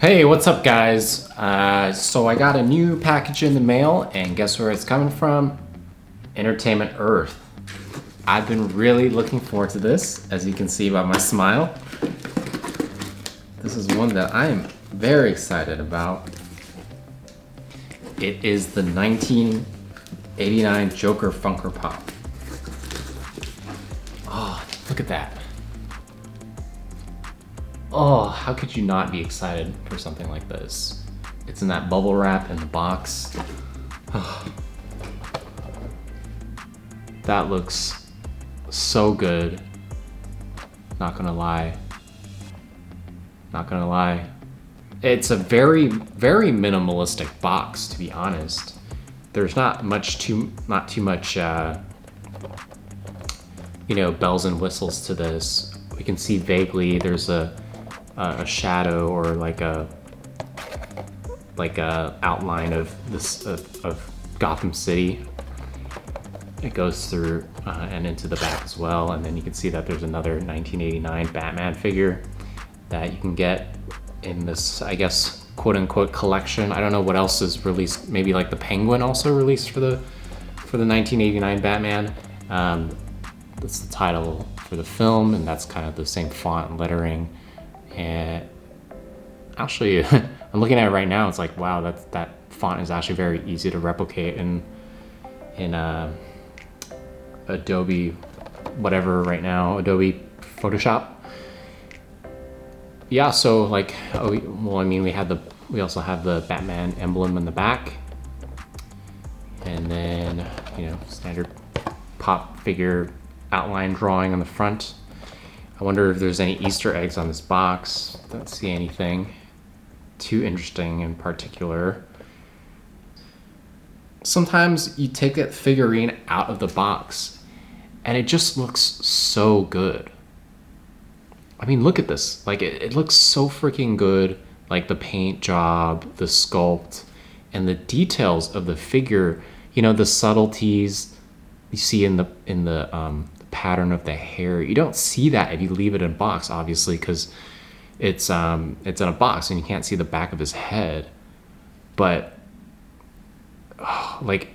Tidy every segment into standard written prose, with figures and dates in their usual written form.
Hey, what's up guys? So I got a new package in the mail and guess where it's coming from? Entertainment Earth. I've been really looking forward to this, as you can see by my smile. This is one that I am very excited about. It is the 1989 Joker Funko Pop. Oh, look at that. Oh, how could you not be excited for something like this? It's in that bubble wrap in the box. Oh. That looks so good. Not gonna lie. Not gonna lie. It's a very, very minimalistic box, to be honest. There's not too much, bells and whistles to this. We can see vaguely there's a shadow or like a outline of this of Gotham City. It goes through and into the back as well, and then you can see that there's another 1989 Batman figure that you can get in this, I guess, quote unquote collection. I don't know what else is released. Maybe like the Penguin also released for the 1989 Batman. That's the title for the film, and that's kind of the same font and lettering. And actually, I'm looking at it right now. It's like, wow, that font is actually very easy to replicate in Adobe, whatever right now, Adobe Photoshop. Yeah, so like, we also have the Batman emblem in the back, and then standard pop figure outline drawing on the front. I wonder if there's any Easter eggs on this box. Don't see anything too interesting in particular. Sometimes you take that figurine out of the box and it just looks so good. I mean, look at this. Like, it looks so freaking good. Like the paint job, the sculpt, and the details of the figure. The subtleties you see in the pattern of the hair. You don't see that if you leave it in a box, obviously, because it's in a box and you can't see the back of his head. But the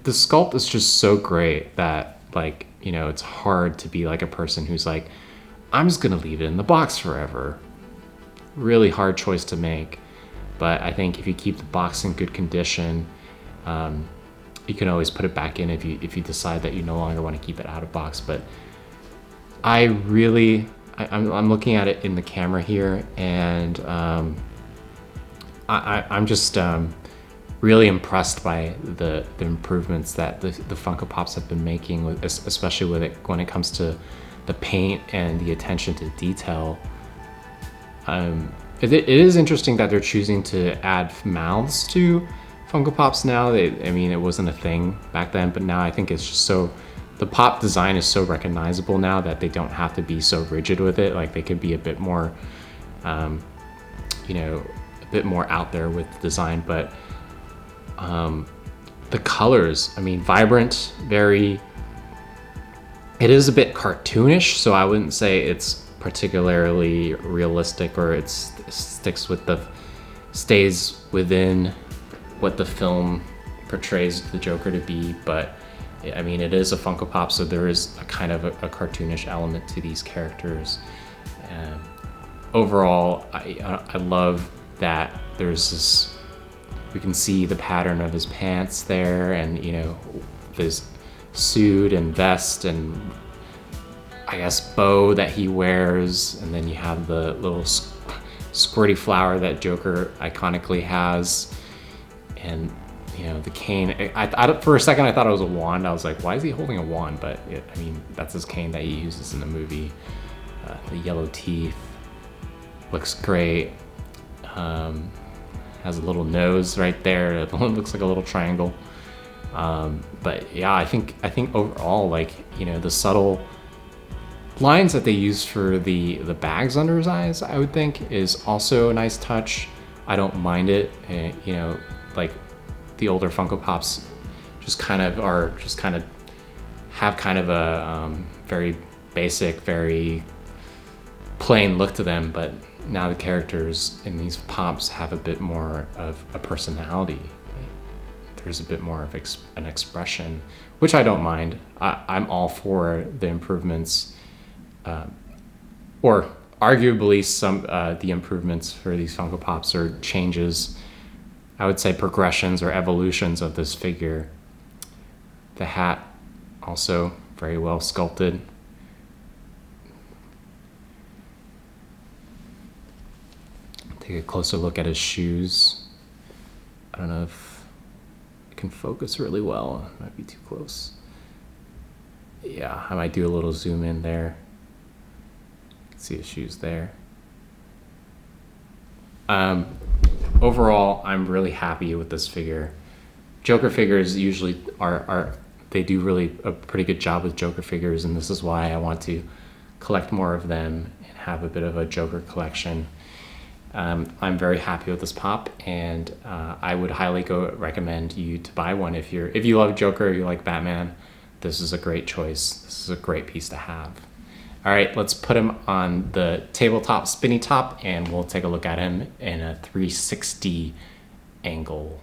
sculpt is just so great that it's hard to be like a person who's like, I'm just gonna leave it in the box forever. Really hard choice to make. But I think if you keep the box in good condition, you can always put it back in if you decide that you no longer want to keep it out of box. But I'm looking at it in the camera here, and I'm just really impressed by the improvements that the Funko Pops have been making, especially when it comes to the paint and the attention to detail. It is interesting that they're choosing to add mouths to Funko Pops now. It wasn't a thing back then, but now I think it's just the pop design is so recognizable now that they don't have to be so rigid with it. Like, they could be a bit more, a bit more out there with the design. But the colors, vibrant, very. It is a bit cartoonish, so I wouldn't say it's particularly realistic, or it stays within what the film portrays the Joker to be. But it is a Funko Pop, so there is a kind of a cartoonish element to these characters. Overall, I love that there's this. We can see the pattern of his pants there, and his suit and vest and I guess bow that he wears, and then you have the little squirty flower that Joker iconically has, and the cane. For a second I thought it was a wand. I was like, why is he holding a wand? But that's his cane that he uses in the movie. The yellow teeth, looks great. Has a little nose right there. It looks like a little triangle. But yeah, I think overall, the subtle lines that they use for the bags under his eyes, I would think, is also a nice touch. I don't mind it. Like the older Funko Pops just kind of have kind of a very basic, very plain look to them. But now the characters in these pops have a bit more of a personality. There's a bit more of an expression, which I don't mind. I'm all for the improvements, or arguably some the improvements for these Funko Pops or changes. I would say progressions or evolutions of this figure. The hat, also very well sculpted. Take a closer look at his shoes. I don't know if it can focus really well. It might be too close. Yeah, I might do a little zoom in there. See his shoes there. Overall, I'm really happy with this figure. Joker figures usually they do really a pretty good job with Joker figures, and this is why I want to collect more of them and have a bit of a Joker collection. I'm very happy with this pop, and I would highly recommend you to buy one if you love Joker, you like Batman. This is a great choice. This is a great piece to have. All right, let's put him on the tabletop spinny top, and we'll take a look at him in a 360 angle.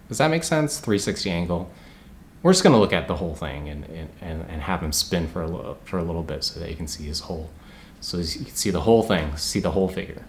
Does that make sense? 360 angle. We're just gonna look at the whole thing and have him spin for a little bit so that you can see his whole, so you can see the whole thing, see the whole figure.